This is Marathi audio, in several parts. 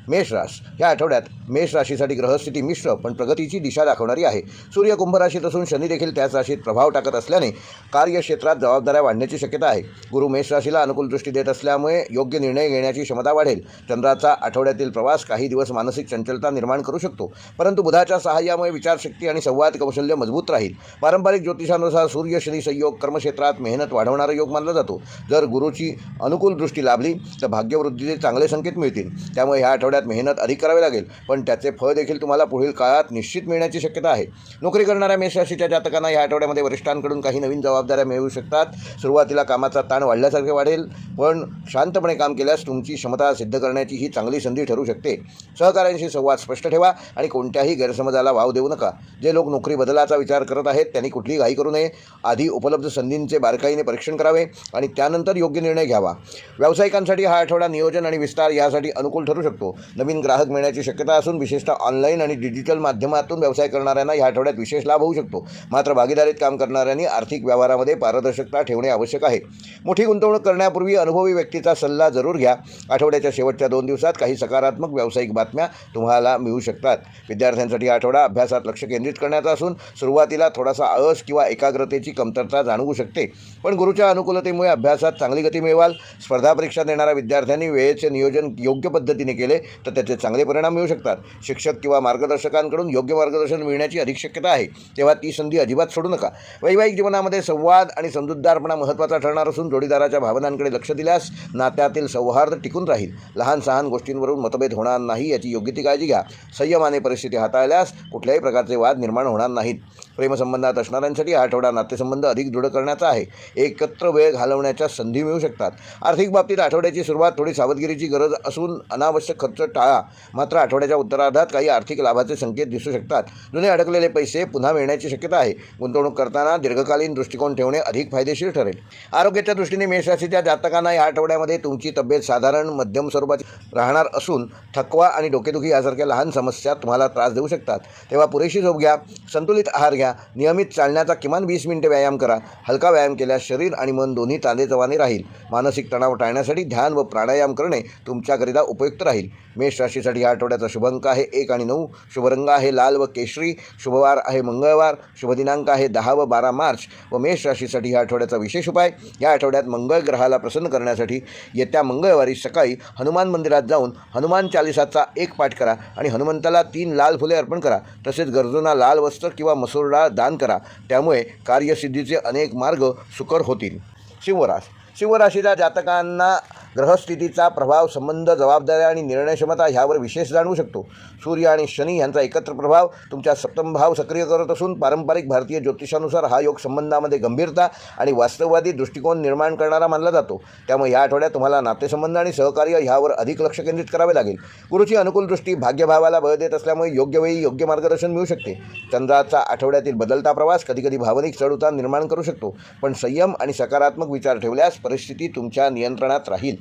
मेष रास या आठवड्यात मेष राशीसाठी ग्रहस्थिती मिश्र पण प्रगतीची दिशा दाखवणारी आहे. सूर्य कुंभ राशीत असून शनी देखील त्याच राशीत प्रभाव टाकत असल्याने कार्यक्षेत्रात जबाबदाऱ्या वाढण्याची शक्यता आहे. गुरु मेष राशीला अनुकूल दृष्टी देत असल्यामुळे योग्य निर्णय घेण्याची क्षमता वाढेल. चंद्राचा आठवड्यातील प्रवास काही दिवस मानसिक चंचलता निर्माण करू शकतो, परंतु बुधाच्या सहाय्यामुळे विचारशक्ती आणि संवाद कौशल्य मजबूत राहील. पारंपरिक ज्योतिषानुसार सूर्य शनी संयोग कर्मक्षेत्रात मेहनत वाढवणारा योग मानला जातो. जर गुरुची अनुकूल दृष्टी लाभली तर भाग्यवृद्धीचे चांगले संकेत मिळतील. त्यामुळे ह्या आठवड्यात मेहनत अधिक करावी लागेल, पण त्याचे फळ देखील तुम्हाला पुढील काळात निश्चित मिळण्याची शक्यता आहे. नोकरी करणाऱ्या मेष राशीच्या जातकांना या आठवड्यामध्ये वरिष्ठांकडून काही नवीन जबाबदाऱ्या मिळू शकतात. सुरुवातीला कामाचा ताण वाढल्यासारखे वाढेल, पण शांतपणे काम केल्यास तुमची क्षमता सिद्ध करण्याची ही चांगली संधी ठरू शकते. सहकाऱ्यांशी संवाद स्पष्ट ठेवा आणि कोणत्याही गैरसमजाला वाव देऊ नका. जे लोक नोकरी बदलाचा विचार करत आहेत त्यांनी कुठलीही घाई करू नये. आधी उपलब्ध संधींचे बारकाईने परीक्षण करावे आणि त्यानंतर योग्य निर्णय घ्यावा. व्यावसायिकांसाठी हा आठवडा नियोजन आणि विस्तार यासाठी अनुकूल ठरू शकतो. नवीन ग्राहक मिळण्याची शक्यता असून विशेषतः ऑनलाईन आणि डिजिटल माध्यमातून व्यवसाय करणाऱ्यांना या आठवड्यात विशेष लाभ होऊ शकतो. मात्र भागीदारीत काम करणाऱ्यांनी आर्थिक व्यवहारामध्ये पारदर्शकता ठेवणे आवश्यक आहे. मोठी गुंतवणूक करण्यापूर्वी अनुभवी व्यक्तीचा सल्ला जरूर घ्या. आठवड्याच्या शेवटच्या 2 दिवसात काही सकारात्मक व्यावसायिक बातम्या तुम्हाला मिळू शकतात. विद्यार्थ्यांसाठी हा आठवडा अभ्यासात लक्ष केंद्रित करण्याचा असून सुरुवातीला थोडासा आळस किंवा एकाग्रतेची कमतरता जाणवू शकते, पण गुरुच्या अनुकूलतेमुळे अभ्यासात चांगली गती मिळवाल. स्पर्धा परीक्षा देणाऱ्या विद्यार्थ्यांनी वेळेचे नियोजन योग्य पद्धतीने केले तर त्याचे चांगले परिणाम मिळू शकतात. शिक्षक किंवा मार्गदर्शकांकडून योग्य मार्गदर्शन मिळण्याची अधिक शक्यता आहे, तेव्हा ती संधी अजिबात सोडू नका. वैवाहिक जीवनामध्ये संवाद आणि समजूतदारपणा महत्त्वाचा ठरणार असून जोडीदाराच्या भावनांकडे लक्ष दिल्यास नात्यातील सौहार्द टिकून राहील. लहान सहान गोष्टींवरून मतभेद होणार नाही याची योग्य ती काळजी घ्या. संयमाने परिस्थिती हाताळल्यास कुठल्याही प्रकारचे वाद निर्माण होणार नाहीत. प्रेमसंबंधात असणाऱ्यांसाठी हा आठवडा नातेसंबंध अधिक दृढ करण्याचा आहे. एकत्र वेळ घालवण्याच्या संधी मिळू शकतात. आर्थिक बाबतीत आठवड्याची सुरुवात थोडी सावधगिरीची गरज असून अनावश्यक खर्च टाळा. मात्र आठवड्याच्या उत्तरार्धात काही आर्थिक लाभाचे संकेत दिसू शकतात. जुने अडकलेले पैसे पुन्हा मिळण्याची शक्यता आहे. गुंतवणूक करताना दीर्घकालीन दृष्टिकोन ठेवणे अधिक फायदेशीर ठरेल. आरोग्याच्या दृष्टीने मेष राशीच्या जातकांना या आठवड्यामध्ये तुमची तब्येत साधारण मध्यम स्वरूपाची राहणार असून थकवा आणि डोकेदुखी यासारख्या लहान समस्या तुम्हाला त्रास देऊ शकतात. तेव्हा पुरेशी झोप घ्या, संतुलित आहार घ्या, नियमित चालण्याचा किमान 20 मिनिटे व्यायाम करा. हलका व्यायाम केल्यास शरीर आणि मन दोन्ही ताजेतवाने राहील. मानसिक तणाव टाळण्यासाठी ध्यान व प्राणायाम करणे तुमच्याकरिता उपयुक्त राहील. मेष राशीसाठी या आठवड्याचा शुभ अंक आहे 1 आणि 9. शुभ रंग आहे लाल व केशरी. शुभवार आहे मंगळवार. शुभ दिनांक आहे 10 व 12 मार्च. व मेष राशीसाठी या आठवड्याचा विशेष उपाय, या आठवड्यात मंगळ ग्रहाला प्रसन्न करण्यासाठी येत्या मंगळवारी सकाळी हनुमान मंदिरात जाऊन हनुमान चालिसाचा 1 पाठ करा आणि हनुमंताला 3 लाल फुले अर्पण करा. तसेच गरजूंना लाल वस्त्र किंवा मसूर डाळ दान करा. त्यामुळे कार्यसिद्धीचे अनेक मार्ग सुकर होतील. शिवराशीच्या जातकांना ग्रहस्थितीचा प्रभाव, संबंध, जबाबदाऱ्या आणि निर्णयक्षमता ह्यावर विशेष जाणवू शकतो. सूर्य आणि शनी यांचा एकत्र प्रभाव तुमच्या सप्तम भाव सक्रिय करत असून पारंपरिक भारतीय ज्योतिषानुसार हा योग संबंधामध्ये गंभीरता आणि वास्तववादी दृष्टिकोन निर्माण करणारा मानला जातो. त्यामुळे या आठवड्यात तुम्हाला नातेसंबंध आणि सहकार्य ह्यावर अधिक लक्ष केंद्रित करावे लागेल. गुरुची अनुकूल दृष्टी भाग्यभावाला बळ देत असल्यामुळे योग्य वेळी योग्य मार्गदर्शन मिळू शकते. चंद्राचा आठवड्यातील बदलता प्रवास कधीकधी भावनिक चढउतार निर्माण करू शकतो, पण संयम आणि सकारात्मक विचार ठेवल्यास परिस्थिती तुमच्या नियंत्रणात राहील.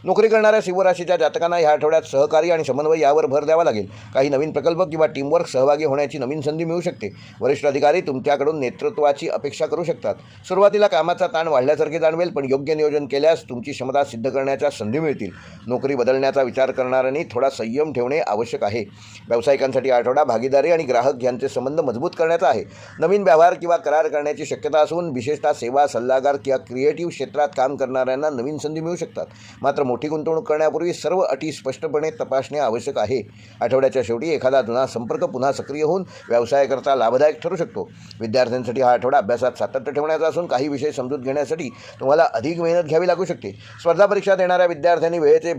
नोकरी करणाऱ्या शिवराशीच्या जातकांना या आठवड्यात सहकार्य आणि समन्वय यावर भर द्यावा लागेल. काही नवीन प्रकल्प किंवा टीमवर्क सहभागी होण्याची नवीन संधी मिळू शकते. वरिष्ठ अधिकारी तुमच्याकडून नेतृत्वाची अपेक्षा करू शकतात. सुरुवातीला कामाचा ताण वाढल्यासारखे जाणवेल, पण योग्य नियोजन केल्यास तुमची क्षमता सिद्ध करण्याच्या संधी मिळतील. नोकरी बदलण्याचा विचार करणाऱ्यांनी थोडा संयम ठेवणे आवश्यक आहे. व्यावसायिकांसाठी आठवडा भागीदारी आणि ग्राहक यांचे संबंध मजबूत करण्याचा आहे. नवीन व्यवहार किंवा करार करण्याची शक्यता असून विशेषतः सेवा, सल्लागार किंवा क्रिएटिव्ह क्षेत्रात काम करणाऱ्यांना नवीन संधी मिळू शकतात. मात्र मोठी गुंतवणूक करण्यापूर्वी सर्व अटी स्पष्टपणे तपासणे आवश्यक आहे. आठवड्याच्या शेवटी एखादा जुना संपर्क पुन्हा सक्रिय होऊन व्यवसायाकरता लाभदायक ठरू शकतो. विद्यार्थ्यांसाठी हा आठवडा अभ्यासात सातत्य ठेवण्याचा असून काही विषय समजून घेण्यासाठी तुम्हाला अधिक मेहनत घ्यावी लागू शकते. स्पर्धा परीक्षा देणाऱ्या विद्यार्थ्यांनी वेळेचे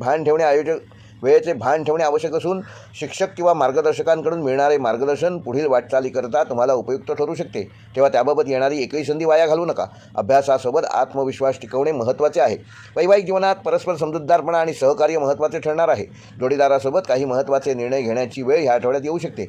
भान ठेवणे आवश्यक असून शिक्षक किंवा मार्गदर्शकांकडून मिळणारे मार्गदर्शन पुढील वाटचालीकरता तुम्हाला उपयुक्त ठरू शकते. तेव्हा त्याबाबत येणारी एकही संधी वाया घालवू नका. अभ्यासासोबत आत्मविश्वास टिकवणे महत्त्वाचे आहे. वैवाहिक जीवनात परस्पर समजूतदारपणा आणि सहकार्य महत्त्वाचे ठरणार आहे. जोडीदारासोबत काही महत्त्वाचे निर्णय घेण्याची वेळ ह्या आठवड्यात येऊ शकते.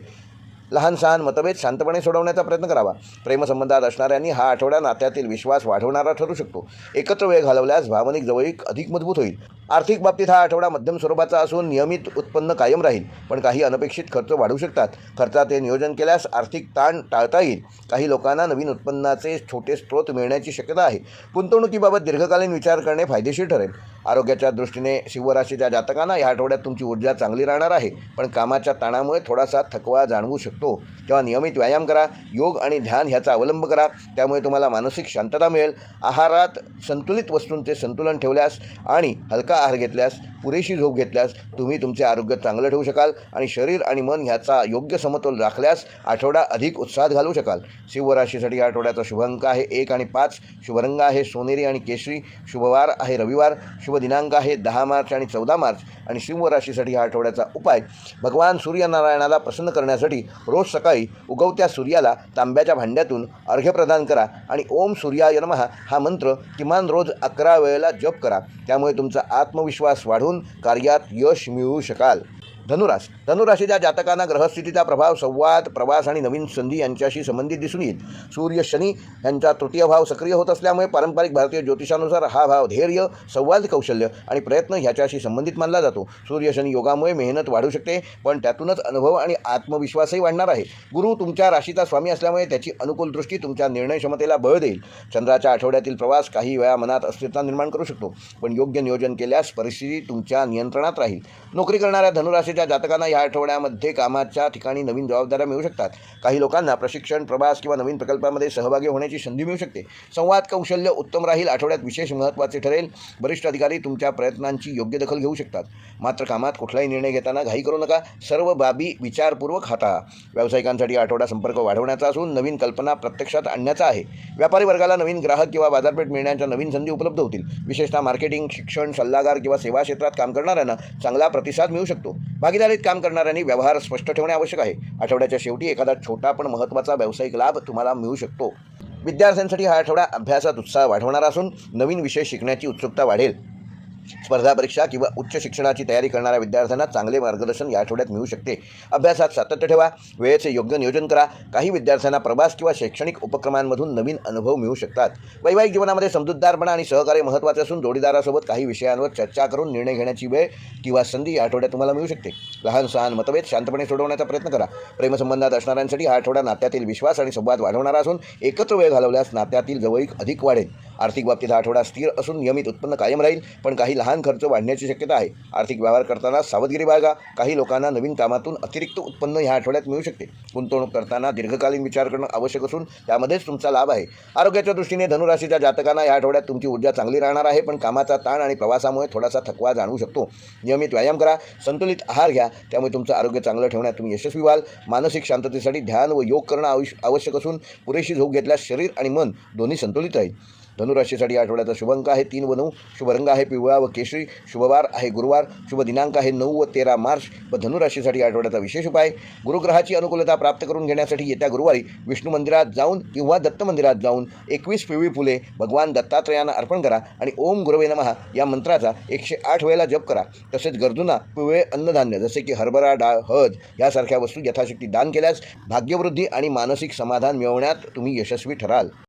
लहान सहान मतभेद शांतपणे सोडवण्याचा प्रयत्न करावा. प्रेमसंबंधात असणाऱ्यांनी हा आठवडा नात्यातील विश्वास वाढवणारा ठरू शकतो. एकत्र वेळ घालवल्यास भावनिक जवळीक अधिक मजबूत होईल. आर्थिक बाबतीत हा आठवडा मध्यम स्वरूपाचा असून नियमित उत्पन्न कायम राहील, पण काही अनपेक्षित खर्च वाढू शकतात. खर्चाचे नियोजन केल्यास आर्थिक ताण टाळता येईल. काही लोकांना नवीन उत्पन्नाचे छोटे स्रोत मिळण्याची शक्यता आहे. गुंतवणुकीबाबत दीर्घकालीन विचार करणे फायदेशीर ठरेल. आरोग्याच्या दृष्टीने सिंह राशीच्या जातकांना या आठवड्यात तुमची ऊर्जा चांगली राहणार आहे, पण कामाच्या ताणामुळे थोडासा थकवा जाणवू शकतो. तेव्हा नियमित व्यायाम करा, योग आणि ध्यान ह्याचा अवलंब करा, त्यामुळे तुम्हाला मानसिक शांतता मिळेल. आहारात संतुलित वस्तूंचे संतुलन ठेवल्यास आणि हलका आहार घेतल्यास, पुरेशी झोप घेतल्यास तुम्ही तुमचे आरोग्य चांगलं ठेवू शकाल आणि शरीर आणि मन ह्याचा योग्य समतोल राखल्यास आठवडा अधिक उत्साहात घालवू शकाल. सिंह राशीसाठी या आठवड्याचा शुभ अंक आहे 1 आणि 5. शुभ रंग आहे सोनेरी आणि केशरी. शुभवार आहे रविवार. शुभ दिनांक आहे 10 मार्च आणि 14 मार्च. आणि सिंह राशीसाठी हा आठवड्याचा उपाय, भगवान सूर्यनारायणाला प्रसन्न करण्यासाठी रोज सकाळी उगवत्या सूर्याला तांब्याच्या भांड्यातून अर्घ्य प्रदान करा आणि ओम सूर्याय नमः हा मंत्र किमान रोज 11 वेळेला जप करा. त्यामुळे तुमचा आत्मविश्वास वाढून कार्यात यश मिळवू शकाल. धनुराशीच्या जातकांना ग्रहस्थितीचा प्रभाव संवाद, प्रवास आणि नवीन संधी यांच्याशी संबंधित दिसून येईल. सूर्य शनी यांचा तृतीय भाव सक्रिय होत असल्यामुळे पारंपरिक भारतीय ज्योतिषानुसार हा भाव धैर्य, संवाद कौशल्य आणि प्रयत्न ह्याच्याशी संबंधित मानला जातो. सूर्य शनी योगामुळे मेहनत वाढू शकते, पण त्यातूनच अनुभव आणि आत्मविश्वासही वाढणार आहे. गुरु तुमच्या राशीचा स्वामी असल्यामुळे त्याची अनुकूल दृष्टी तुमच्या निर्णय क्षमतेला बळ देईल. चंद्राच्या आठवड्यातील प्रवास काही वेळा मनात अस्थिरता निर्माण करू शकतो, पण योग्य नियोजन केल्यास परिस्थिती तुमच्या नियंत्रणात राहील. नोकरी करणाऱ्या धनुराशीच्या जातकांना या आठवड्यामध्ये कामाच्या ठिकाणी नवीन जबाबदाऱ्या मिळू शकतात. काही लोकांना प्रशिक्षण, प्रवास किंवा नवीन प्रकल्पामध्ये सहभागी होण्याची संधी मिळू शकते. संवाद कौशल्य उत्तम राहील. आठवड्यात विशेष महत्त्वाचे ठरेल. वरिष्ठ अधिकारी तुमच्या प्रयत्नांची योग्य दखल घेऊ शकतात. मात्र कामात कुठलाही निर्णय घेताना घाई करू नका. सर्व बाबी विचारपूर्वक हाताळा. व्यावसायिकांसाठी आठवडा संपर्क वाढवण्याचा असून नवीन कल्पना प्रत्यक्षात आणण्याचा आहे. व्यापारी वर्गाला नवीन ग्राहक किंवा बाजारपेठ मिळण्याच्या नवीन संधी उपलब्ध होतील. विशेषतः मार्केटिंग, शिक्षण, सल्लागार किंवा सेवा क्षेत्रात काम करणाऱ्यांना चांगला प्रतिसाद मिळू शकतो. भागीदारीत काम करणाऱ्यांनी व्यवहार स्पष्ट ठेवणे आवश्यक आहे. आठवड्याच्या शेवटी एखादा छोटा पण महत्त्वाचा व्यावसायिक लाभ तुम्हाला मिळू शकतो. विद्यार्थ्यांसाठी हा आठवडा अभ्यासात उत्साह वाढवणारा असून नवीन विषय शिकण्याची उत्सुकता वाढेल. स्पर्धा परीक्षा किंवा उच्च शिक्षणाची तयारी करणाऱ्या विद्यार्थ्यांना चांगले मार्गदर्शन या आठवड्यात मिळू शकते. अभ्यासात सातत्य ठेवा. वेळेचे योग्य नियोजन करा. काही विद्यार्थ्यांना प्रवास किंवा शैक्षणिक उपक्रमांमधून नवीन अनुभव मिळू शकतात. वैवाहिक जीवनामध्ये समजूतदारपणा आणि सहकार्य महत्त्वाचे असून जोडीदारासोबत काही विषयांवर चर्चा करून निर्णय घेण्याची वेळ किंवा संधी या आठवड्यात तुम्हाला मिळू शकते. लहान सहान मतभेद शांतपणे सोडवण्याचा प्रयत्न करा. प्रेमसंबंधात असणाऱ्यांसाठी हा आठवडा नात्यातील विश्वास आणि संवाद वाढवणारा असून एकत्र वेळ घालवल्यास नात्यातील जवळीक अधिक वाढेल. आर्थिक बाबतीत हा आठवडा स्थिर असून नियमित उत्पन्न कायम राहील, पण काही लहान खर्च वाढण्याची शक्यता आहे. आर्थिक व्यवहार करताना सावधगिरी बाळगा. काही लोकांना नवीन कामातून अतिरिक्त उत्पन्न ह्या आठवड्यात मिळू शकते. गुंतवणूक करताना दीर्घकालीन विचार करणं आवश्यक असून त्यामध्येच तुमचा लाभ आहे. आरोग्याच्या दृष्टीने धनुराशीच्या जातकांना या आठवड्यात तुमची ऊर्जा चांगली राहणार आहे, पण कामाचा ताण आणि प्रवासामुळे थोडासा थकवा जाणवू शकतो. नियमित व्यायाम करा, संतुलित आहार घ्या, त्यामुळे तुमचं आरोग्य चांगलं ठेवण्यात तुम्ही यशस्वी व्हाल. मानसिक शांततेसाठी ध्यान व योग करणं आवश्यक असून पुरेशी झोप घेतल्यास शरीर आणि मन दोन्ही संतुलित राहील. धनुराशीसाठी आठवड्याचा शुभ अंक आहे 3 व 9. शुभ रंग आहे पिवळा व केशरी. शुभवार आहे गुरुवार. शुभ दिनांक आहे 9 व 13 मार्च. व धनुराशीसाठी आठवड्याचा विशेष उपाय, गुरुग्रहाची अनुकूलता प्राप्त करून घेण्यासाठी येत्या गुरुवारी विष्णू मंदिरात जाऊन किंवा दत्त मंदिरात जाऊन 21 पिवळी फुले भगवान दत्तात्रयांना अर्पण करा आणि ओम गुरवे नमः या मंत्राचा 108 वेळेला जप करा. तसेच गरजूंना पिवळे अन्नधान्य जसे की हरभरा डाळ, हळद यासारख्या वस्तू यथाशक्ती दान केल्यास भाग्यवृद्धी आणि मानसिक समाधान मिळवण्यात तुम्ही यशस्वी ठराल.